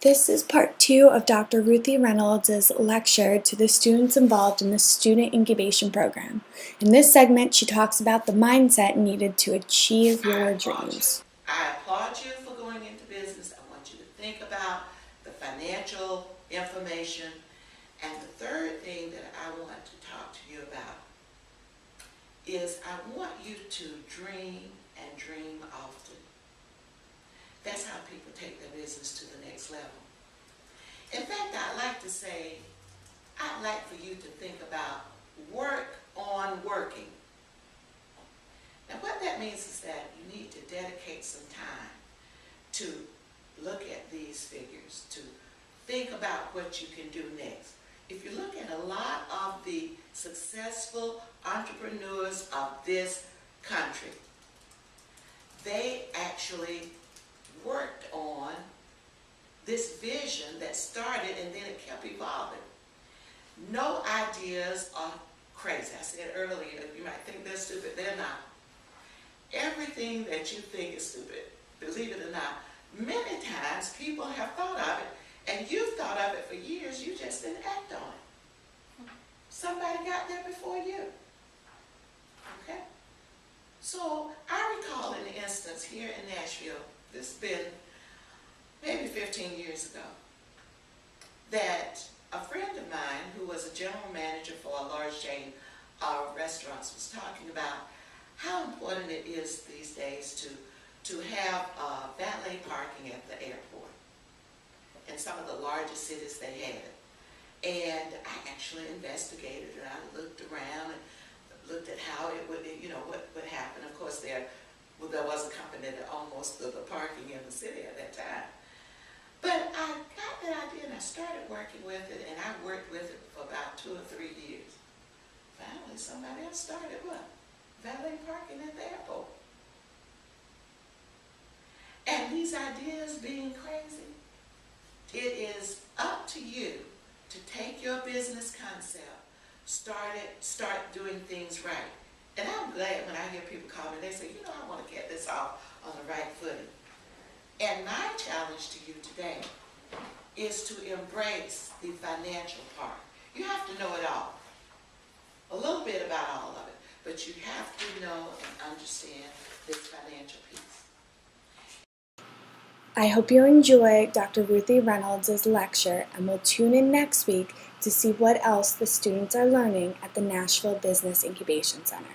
This is part 2 of Dr. Ruthie Reynolds' lecture to the students involved in the Student Incubation Program. In this segment, she talks about the mindset needed to achieve your dreams. I applaud you for going into business. I want you to think about the financial information. And the third thing that I want to talk to you about is I want you to dream and dream often. That's how people take their business to the next level. In fact, I'd like to say, I'd like for you to think about work on working. Now what that means is that you need to dedicate some time to look at these figures, to think about what you can do next. If you look at a lot of the successful entrepreneurs of this country, they actually worked on this vision that started and then it kept evolving. No ideas are crazy. I said earlier, you might think they're stupid. They're not. Everything that you think is stupid, believe it or not, many times people have thought of it, and you've thought of it for years, you just didn't act on it. Somebody got there before you. Okay? So I recall an instance here in Nashville, this has been maybe 15 years ago, that a friend of mine who was a general manager for a large chain of restaurants was talking about how important it is these days to have valet parking at the airport. In some of the largest cities they had it. And I actually investigated and I looked around and looked at how it would, what would happen. Of course, there was a company that owned most of the parking in the city at that time. But I got that idea and I started working with it, and I worked with it for about 2 or 3 years. Finally, somebody else started what? Valet parking at the airport. And these ideas being crazy, it is up to you to take your business concept, start doing things right. And I'm glad when I hear people call me, they say, I want to get this off on the right footing. And my challenge to you today is to embrace the financial part. You have to know it all. A little bit about all of it, but you have to know and understand this financial piece. I hope you enjoy Dr. Ruthie Reynolds' lecture, and we'll tune in next week to see what else the students are learning at the Nashville Business Incubation Center.